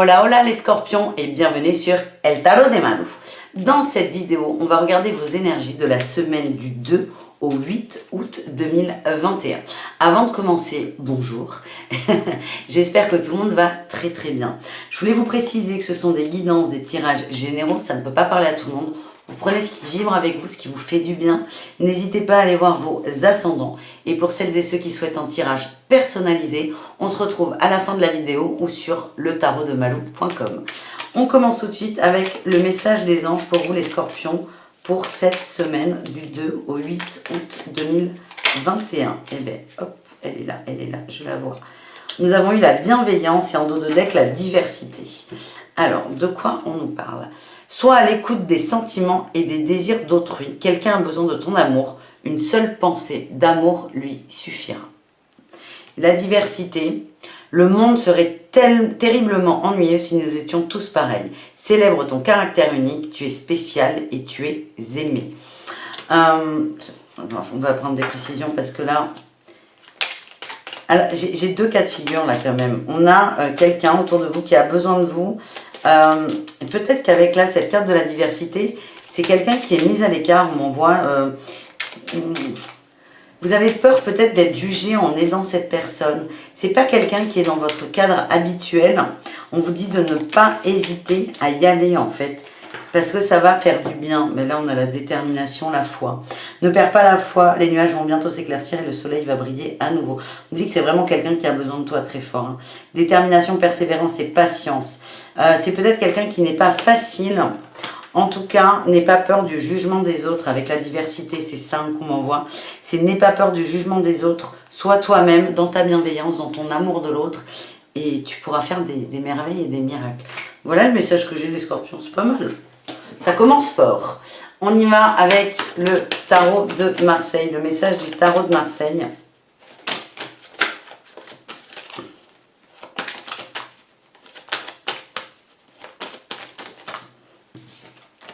Hola hola les scorpions et bienvenue sur El Tarot de Malou. Dans cette vidéo, on va regarder vos énergies de la semaine du 2 au 8 août 2021. Avant de commencer, bonjour. J'espère que tout le monde va très très bien. Je voulais vous préciser que ce sont des guidances, des tirages généraux, ça ne peut pas parler à tout le monde. Vous prenez ce qui vibre avec vous, ce qui vous fait du bien. N'hésitez pas à aller voir vos ascendants. Et pour celles et ceux qui souhaitent un tirage personnalisé, on se retrouve à la fin de la vidéo ou sur letarodemalou.com. On commence tout de suite avec le message des anges pour vous les scorpions pour cette semaine du 2 au 8 août 2021. Et bien, hop, elle est là, je la vois. Nous avons eu la bienveillance et en dos de deck la diversité. Alors, de quoi on nous parle? Sois à l'écoute des sentiments et des désirs d'autrui. Quelqu'un a besoin de ton amour. Une seule pensée d'amour lui suffira. La diversité. Le monde serait terriblement ennuyeux si nous étions tous pareils. Célèbre ton caractère unique. Tu es spécial et tu es aimé. On va prendre des précisions parce que là... J'ai deux cas de figure là quand même. On a quelqu'un autour de vous qui a besoin de vous. Peut-être qu'avec là cette carte de la diversité, c'est quelqu'un qui est mis à l'écart. On voit vous avez peur peut-être d'être jugé en aidant cette personne. C'est pas quelqu'un qui est dans votre cadre habituel. On vous dit de ne pas hésiter à y aller en fait, parce que ça va faire du bien. Mais là on a la détermination, la foi. Ne perds pas la foi, les nuages vont bientôt s'éclaircir et le soleil va briller à nouveau. On dit que c'est vraiment quelqu'un qui a besoin de toi très fort. Hein. Détermination, persévérance et patience. C'est peut-être quelqu'un qui n'est pas facile. En tout cas, n'aie pas peur du jugement des autres. Avec la diversité, c'est ça qu'on m'envoie. C'est n'aie pas peur du jugement des autres. Sois toi-même dans ta bienveillance, dans ton amour de l'autre. Et tu pourras faire des merveilles et des miracles. Voilà le message que j'ai des scorpions, c'est pas mal. Ça commence fort. On y va avec le tarot de Marseille, le message du tarot de Marseille.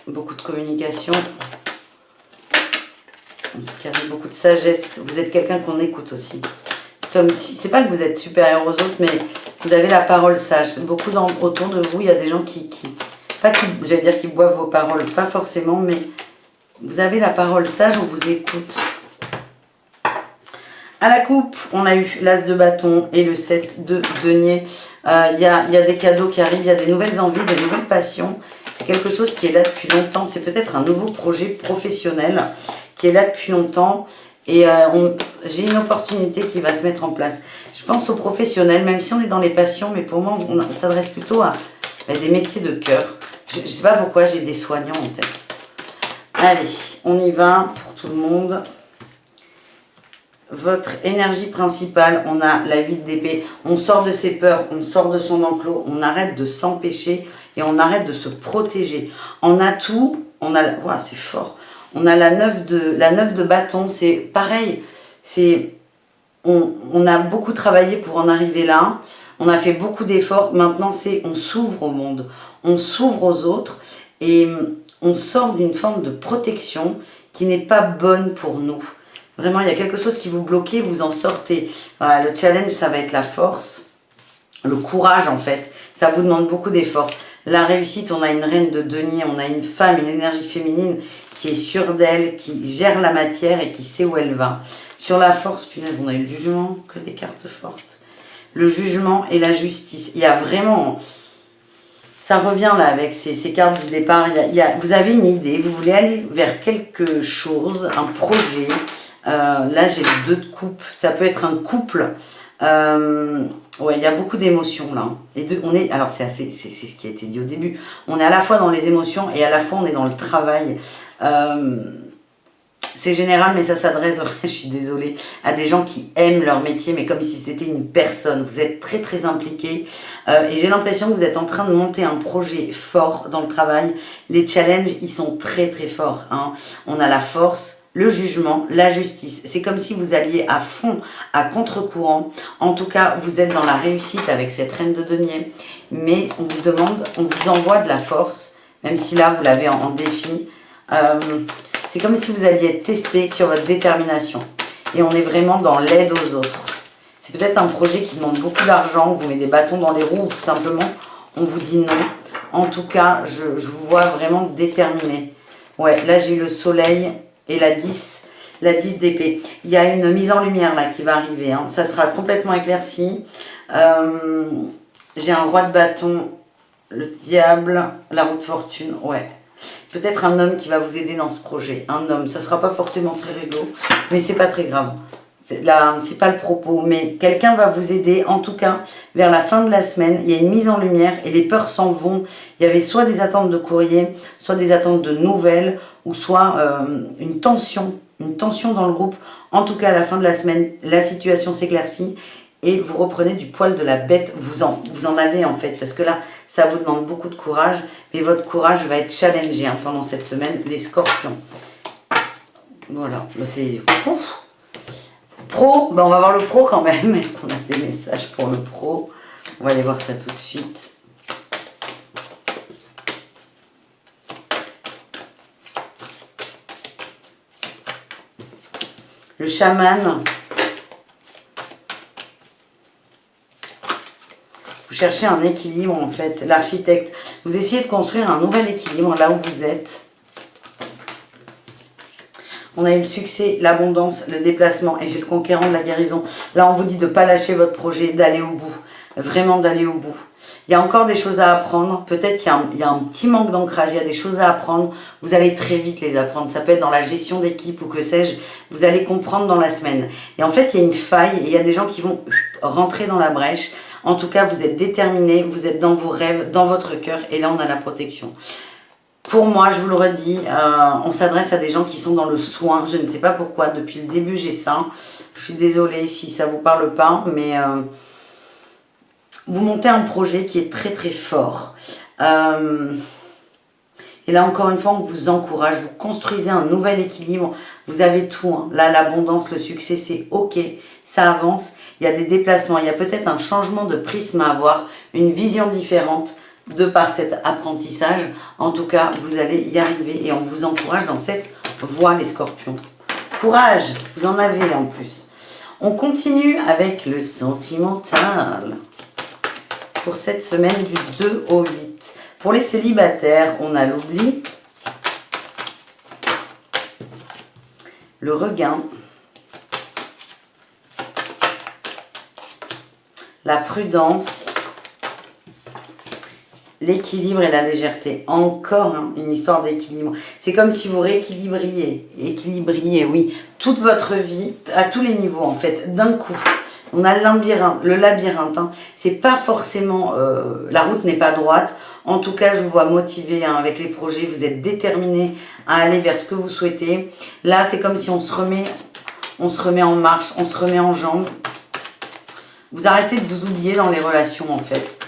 Beaucoup de communication. Il y a beaucoup de sagesse. Vous êtes quelqu'un qu'on écoute aussi. C'est comme si, c'est pas que vous êtes supérieur aux autres, mais vous avez la parole sage. Beaucoup autour de vous, il y a des gens j'allais dire qui boivent vos paroles, pas forcément, mais vous avez la parole sage, on vous écoute. À la coupe, on a eu l'as de bâton et le 7 de denier. Il y a des cadeaux qui arrivent, il y a des nouvelles envies, des nouvelles passions. C'est quelque chose qui est là depuis longtemps. C'est peut-être un nouveau projet professionnel qui est là depuis longtemps. Et j'ai une opportunité qui va se mettre en place. Je pense aux professionnels, même si on est dans les passions, mais pour moi, on s'adresse plutôt à des métiers de cœur. Je ne sais pas pourquoi j'ai des soignants en tête. Allez, on y va pour tout le monde. Votre énergie principale, on a la 8 d'épée. On sort de ses peurs, on sort de son enclos, on arrête de s'empêcher et on arrête de se protéger. En atout, on a... Wow, c'est fort. On a la 9 de bâton, c'est pareil. On a beaucoup travaillé pour en arriver là. On a fait beaucoup d'efforts. Maintenant, on s'ouvre au monde. On s'ouvre aux autres. Et on sort d'une forme de protection qui n'est pas bonne pour nous. Vraiment, il y a quelque chose qui vous bloquait, vous en sortez. Voilà, le challenge, ça va être la force, le courage en fait. Ça vous demande beaucoup d'efforts. La réussite, on a une reine de denier, on a une femme, une énergie féminine qui est sûre d'elle, qui gère la matière et qui sait où elle va. Sur la force, punaise, on a eu le jugement, que des cartes fortes. Le jugement et la justice. Il y a vraiment... Ça revient là avec ces cartes du départ. Vous avez une idée, vous voulez aller vers quelque chose, un projet. Là, j'ai le 2 de coupe. Ça peut être un couple. Ouais, il y a beaucoup d'émotions là. Alors, c'est ce qui a été dit au début. On est à la fois dans les émotions et à la fois on est dans le travail. C'est général, mais ça s'adresse, je suis désolée, à des gens qui aiment leur métier, mais comme si c'était une personne. Vous êtes très très impliqués et j'ai l'impression que vous êtes en train de monter un projet fort dans le travail. Les challenges, ils sont très très forts. Hein. On a la force, le jugement, la justice. C'est comme si vous alliez à fond, à contre-courant. En tout cas, vous êtes dans la réussite avec cette reine de denier, mais on vous demande, on vous envoie de la force, même si là, vous l'avez en défi. C'est comme si vous alliez être testé sur votre détermination. Et on est vraiment dans l'aide aux autres. C'est peut-être un projet qui demande beaucoup d'argent, on vous met des bâtons dans les roues, ou tout simplement, on vous dit non. En tout cas, je vous vois vraiment déterminé. Ouais, là j'ai eu le soleil et la 10 d'épée. Il y a une mise en lumière là qui va arriver. Hein. Ça sera complètement éclairci. J'ai un roi de bâton, le diable, la roue de fortune. Ouais. Peut-être un homme qui va vous aider dans ce projet. Un homme, ça ne sera pas forcément très rigolo, mais c'est pas très grave. Là, c'est pas le propos, mais quelqu'un va vous aider. En tout cas, vers la fin de la semaine, il y a une mise en lumière et les peurs s'en vont. Il y avait soit des attentes de courrier, soit des attentes de nouvelles, ou soit une tension dans le groupe. En tout cas, à la fin de la semaine, la situation s'éclaircit et vous reprenez du poil de la bête. Vous en avez en fait, parce que là, ça vous demande beaucoup de courage, mais votre courage va être challengé hein, pendant cette semaine, les scorpions. Voilà, c'est... Pro, ben on va voir le pro quand même. Est-ce qu'on a des messages pour le pro? On va aller voir ça tout de suite. Le chaman. Vous cherchez un équilibre en fait. L'architecte. Vous essayez de construire un nouvel équilibre là où vous êtes. On a eu le succès, l'abondance, le déplacement et j'ai le conquérant de la guérison. Là, on vous dit de ne pas lâcher votre projet, d'aller au bout. Vraiment d'aller au bout. Il y a encore des choses à apprendre. Peut-être qu'il y a un petit manque d'ancrage. Il y a des choses à apprendre. Vous allez très vite les apprendre. Ça peut être dans la gestion d'équipe ou que sais-je. Vous allez comprendre dans la semaine. Et en fait, il y a une faille et il y a des gens qui vont rentrer dans la brèche. En tout cas, vous êtes déterminés. Vous êtes dans vos rêves, dans votre cœur. Et là, on a la protection. Pour moi, je vous le redis, on s'adresse à des gens qui sont dans le soin. Je ne sais pas pourquoi, depuis le début, j'ai ça. Je suis désolée si ça ne vous parle pas, mais vous montez un projet qui est très très fort. Et là, encore une fois, on vous encourage, vous construisez un nouvel équilibre. Vous avez tout. Hein. Là, l'abondance, le succès, c'est OK. Ça avance. Il y a des déplacements. Il y a peut-être un changement de prisme à avoir, une vision différente. De par cet apprentissage, en tout cas, vous allez y arriver et on vous encourage dans cette voie, les scorpions. Courage, vous en avez en plus. On continue avec le sentimental. Pour cette semaine du 2 au 8. Pour les célibataires, on a l'oubli, le regain, la prudence, l'équilibre et la légèreté. Encore hein, une histoire d'équilibre. C'est comme si vous rééquilibriez, oui, toute votre vie, à tous les niveaux en fait, d'un coup. On a le labyrinthe. Hein. C'est pas forcément... la route n'est pas droite. En tout cas, je vous vois motivé hein, avec les projets. Vous êtes déterminé à aller vers ce que vous souhaitez. Là, c'est comme si on se remet en marche, on se remet en jambes. Vous arrêtez de vous oublier dans les relations en fait.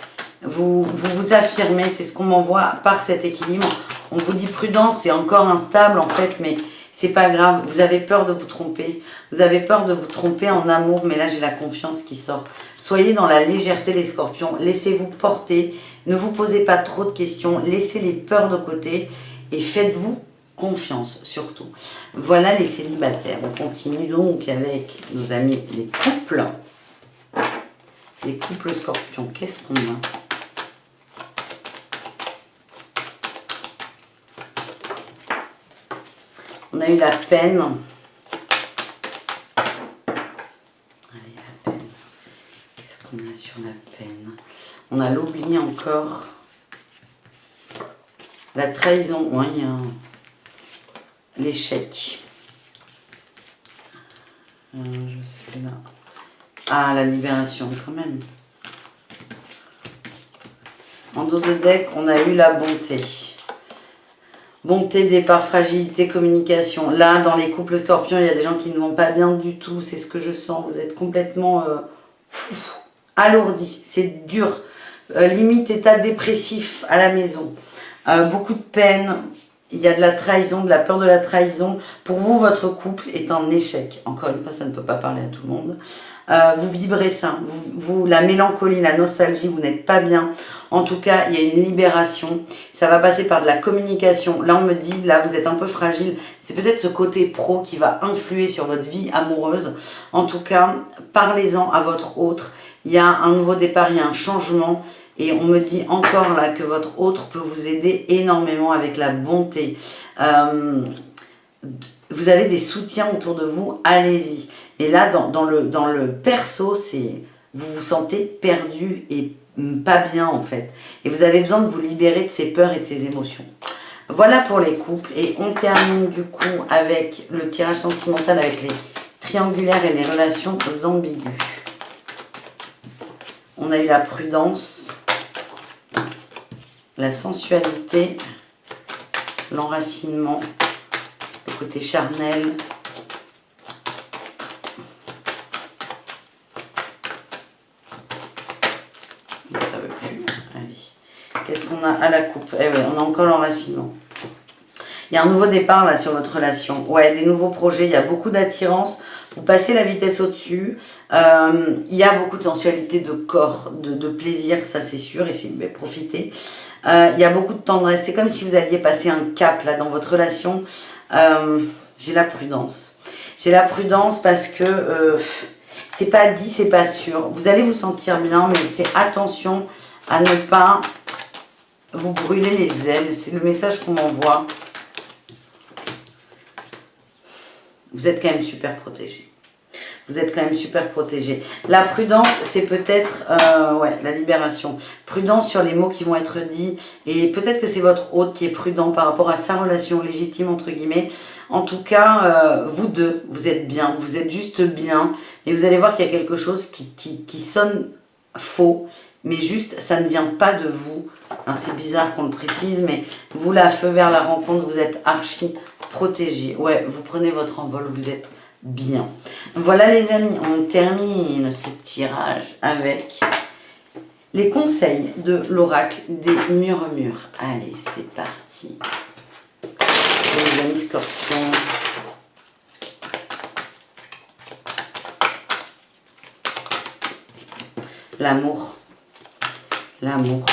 Vous affirmez, c'est ce qu'on m'envoie par cet équilibre. On vous dit prudence, c'est encore instable en fait, mais c'est pas grave. Vous avez peur de vous tromper. Vous avez peur de vous tromper en amour, mais là j'ai la confiance qui sort. Soyez dans la légèreté les scorpions. Laissez-vous porter. Ne vous posez pas trop de questions. Laissez les peurs de côté et faites-vous confiance surtout. Voilà les célibataires. On continue donc avec nos amis les couples. Les couples scorpions, qu'est-ce qu'on a ? On a eu la peine. Allez, la peine. Qu'est-ce qu'on a sur la peine? On a l'oubli encore. La trahison, oui, l'échec. Je sais là. Ah, la libération, quand même. En dos de deck, on a eu la bonté. Bonté, départ, fragilité, communication. Là, dans les couples scorpions, il y a des gens qui ne vont pas bien du tout. C'est ce que je sens. Vous êtes complètement alourdi. C'est dur. Limite état dépressif à la maison. Beaucoup de peine. Il y a de la trahison, de la peur de la trahison. Pour vous, votre couple est un échec. Encore une fois, ça ne peut pas parler à tout le monde. Vous vibrez ça. La mélancolie, la nostalgie, vous n'êtes pas bien. En tout cas, il y a une libération. Ça va passer par de la communication. Là, on me dit, là, vous êtes un peu fragile. C'est peut-être ce côté pro qui va influer sur votre vie amoureuse. En tout cas, parlez-en à votre autre. Il y a un nouveau départ, il y a un changement. Et on me dit encore là que votre autre peut vous aider énormément avec la bonté. Vous avez des soutiens autour de vous, allez-y. Et là, dans le perso, vous vous sentez perdu et pas bien en fait. Et vous avez besoin de vous libérer de ces peurs et de ces émotions. Voilà pour les couples. Et on termine du coup avec le tirage sentimental avec les triangulaires et les relations ambiguës. On a eu la prudence, la sensualité, l'enracinement, le côté charnel. Ça veut plus. Allez. Qu'est-ce qu'on a à la coupe? Eh oui, on a encore l'enracinement. Il y a un nouveau départ là sur votre relation. Ouais, des nouveaux projets, il y a beaucoup d'attirance. Vous passez la vitesse au-dessus. Il y a beaucoup de sensualité de corps, de plaisir, ça c'est sûr, et c'est profiter. Il y a beaucoup de tendresse. C'est comme si vous alliez passer un cap là dans votre relation. J'ai la prudence. J'ai la prudence parce que c'est pas dit, c'est pas sûr. Vous allez vous sentir bien, mais c'est attention à ne pas vous brûler les ailes. C'est le message qu'on m'envoie. Vous êtes quand même super protégé. Vous êtes quand même super protégé. La prudence, c'est peut-être la libération. Prudence sur les mots qui vont être dits. Et peut-être que c'est votre hôte qui est prudent par rapport à sa relation légitime, entre guillemets. En tout cas, vous deux, vous êtes bien. Vous êtes juste bien. Et vous allez voir qu'il y a quelque chose qui sonne faux. Mais juste, ça ne vient pas de vous. C'est bizarre qu'on le précise, mais vous, la feu vers la rencontre, vous êtes archi protégé. Ouais, vous prenez votre envol, vous êtes bien. Voilà les amis, on termine ce tirage avec les conseils de l'oracle des murmures. Allez, c'est parti. Les amis scorpions. L'amour. L'amour.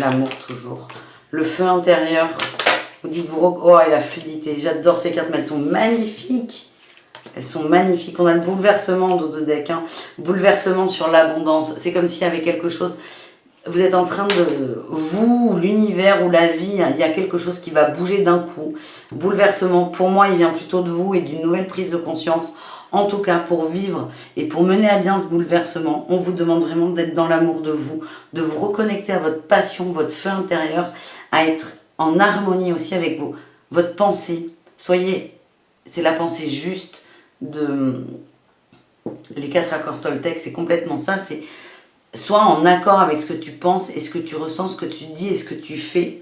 L'amour toujours. Le feu intérieur. Vous dites, oh, et la fluidité. J'adore ces cartes, mais elles sont magnifiques. Elles sont magnifiques. On a le bouleversement de deck. Bouleversement sur l'abondance. C'est comme s'il y avait quelque chose. Vous êtes en train de... Vous, l'univers ou la vie, il y a quelque chose qui va bouger d'un coup. Bouleversement, pour moi, il vient plutôt de vous et d'une nouvelle prise de conscience. En tout cas, pour vivre et pour mener à bien ce bouleversement, on vous demande vraiment d'être dans l'amour de vous reconnecter à votre passion, votre feu intérieur, à être en harmonie aussi avec votre pensée. Soyez, c'est la pensée juste de les 4 accords Toltec, c'est complètement ça, c'est sois en accord avec ce que tu penses et ce que tu ressens, ce que tu dis et ce que tu fais.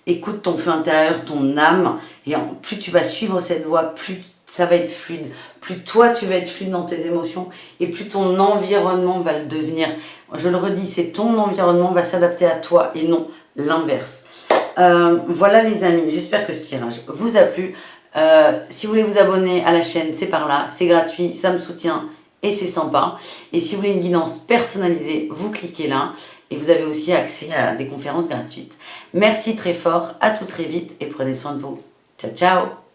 Écoute ton feu intérieur, ton âme, et plus tu vas suivre cette voie, plus ça va être fluide. Plus toi, tu vas être fluide dans tes émotions, et plus ton environnement va le devenir. Je le redis, c'est ton environnement va s'adapter à toi, et non l'inverse. Voilà les amis, j'espère que ce tirage vous a plu. Si vous voulez vous abonner à la chaîne, c'est par là, c'est gratuit, ça me soutient et c'est sympa. Et si vous voulez une guidance personnalisée, vous cliquez là et vous avez aussi accès à des conférences gratuites. Merci très fort, à tout très vite et prenez soin de vous. Ciao, ciao!